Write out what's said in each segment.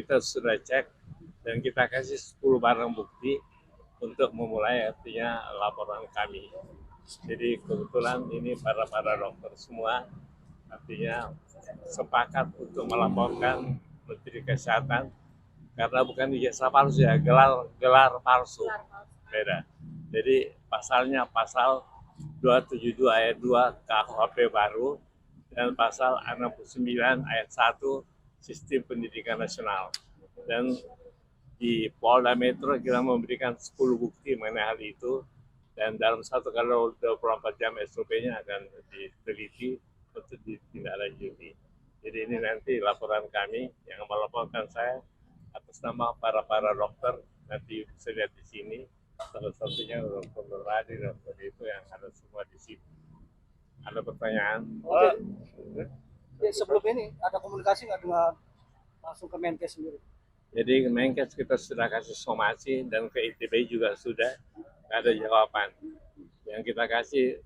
kita sudah cek dan kita kasih 10 barang bukti untuk memulai artinya laporan kami. Jadi kebetulan ini para dokter semua artinya sepakat untuk melaporkan Menteri Kesehatan karena bukan ijazah palsu ya, gelar palsu beda. Jadi pasalnya pasal 272 ayat 2 KUHP baru dan pasal 69 ayat 1 Sistem Pendidikan Nasional. Dan di Polda Metro kita memberikan 10 bukti mengenai hal itu dan dalam 1x24 jam SOP-nya akan diteliti untuk ditindaklanjuti. Jadi ini nanti laporan kami yang melaporkan saya atas nama para dokter, nanti bisa lihat di sini, salah satunya Dr. Nuradi, dokter itu yang ada semua di sini. Ada pertanyaan? Sebelum ini ada komunikasi nggak dengan langsung ke Menkes sendiri? Jadi Menkes kita sudah kasih somasi dan ke ITB juga sudah ada jawaban. Yang kita kasih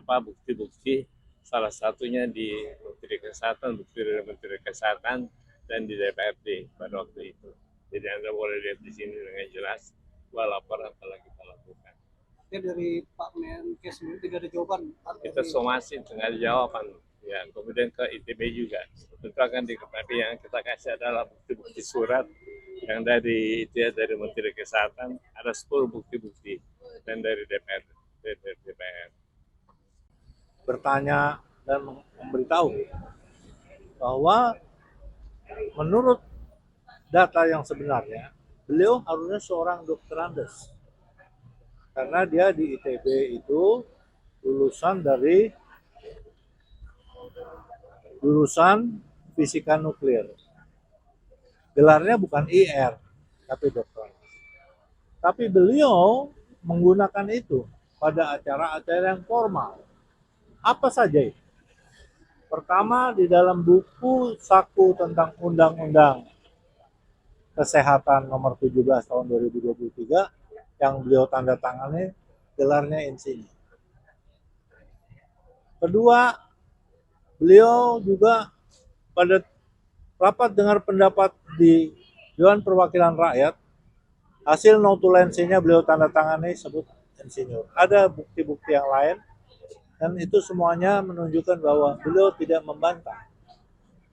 bukti-bukti, salah satunya di Menteri Kesehatan, bukti dari Menteri Kesehatan dan di DPRD pada waktu itu. Jadi Anda boleh lihat di sini dengan jelas bahwa laporan telah kita lakukan. Ya, dari Pak Menkes sendiri tidak ada jawaban. Kita somasi dengan jawaban. Ya, kemudian ke ITB juga. Tentu akan diketahui yang kita kasih adalah bukti-bukti surat yang dari Menteri Kesehatan ada 10 bukti-bukti dan dari DPR. Bertanya dan memberitahu bahwa menurut data yang sebenarnya beliau harusnya seorang dokter Andes karena dia di ITB itu lulusan fisika nuklir. Gelarnya bukan IR, tapi dokter. Tapi beliau menggunakan itu pada acara-acara yang formal. Apa saja itu? Pertama, di dalam buku saku tentang Undang-Undang Kesehatan nomor 17 tahun 2023 yang beliau tanda tangani, gelarnya insinyur. Kedua, beliau juga pada rapat dengar pendapat di Dewan Perwakilan Rakyat, hasil notulensinya beliau tanda tangani sebut insinyur. Ada bukti-bukti yang lain, dan itu semuanya menunjukkan bahwa beliau tidak membantah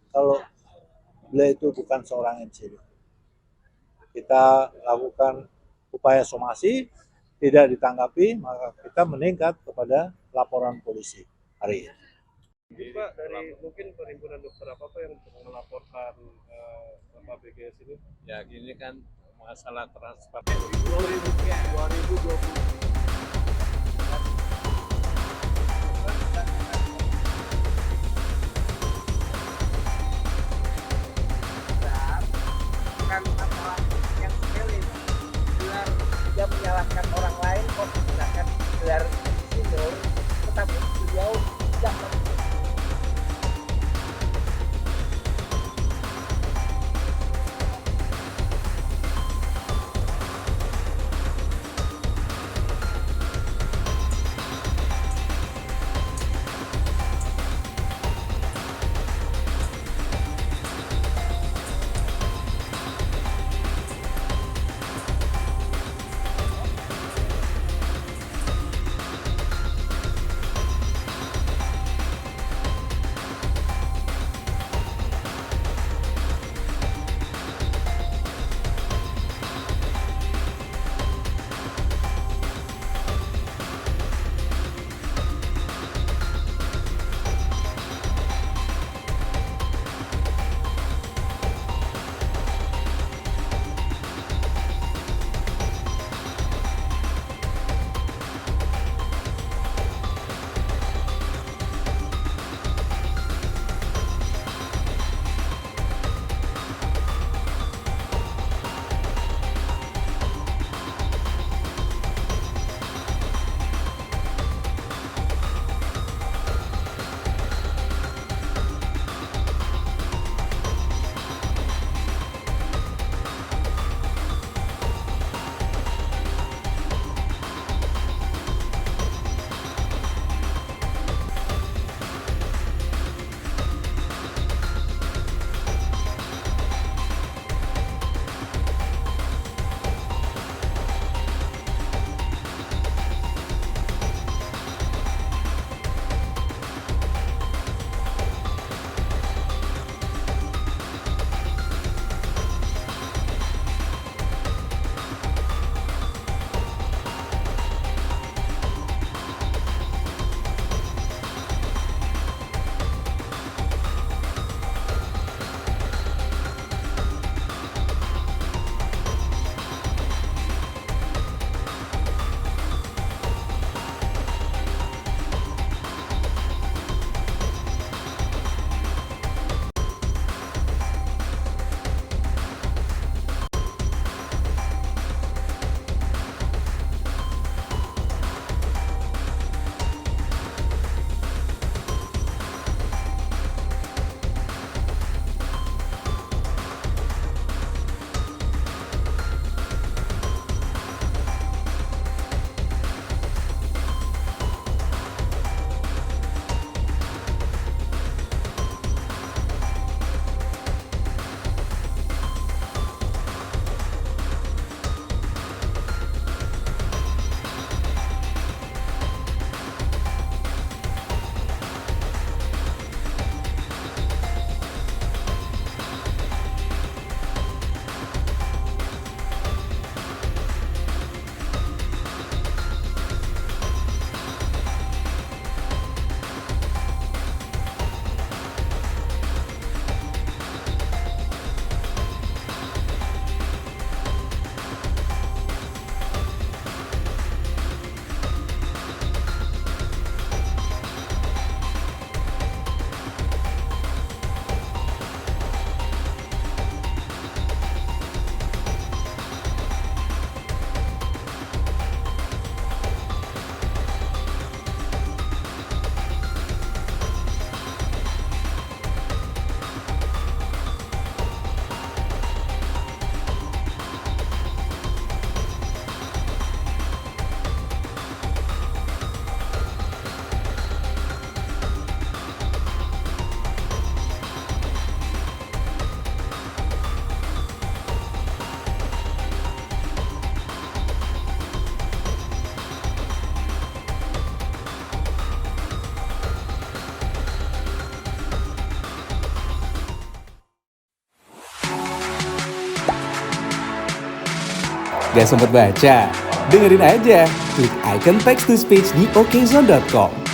kalau beliau itu bukan seorang insinyur. Kita lakukan upaya somasi, tidak ditanggapi, maka kita meningkat kepada laporan polisi hari ini. Pak, dari mungkin perhimpunan dokter apa yang melaporkan Bapak BGS ini? Ya, gini kan masalah transfer. 2020. Bukan masalah yang sepele, gelar dia menyalahkan orang lain kok menggunakan gelar insinyur, tetapi beliau tidak Gak sempet baca? Dengerin aja, klik icon text to speech di okezone.com.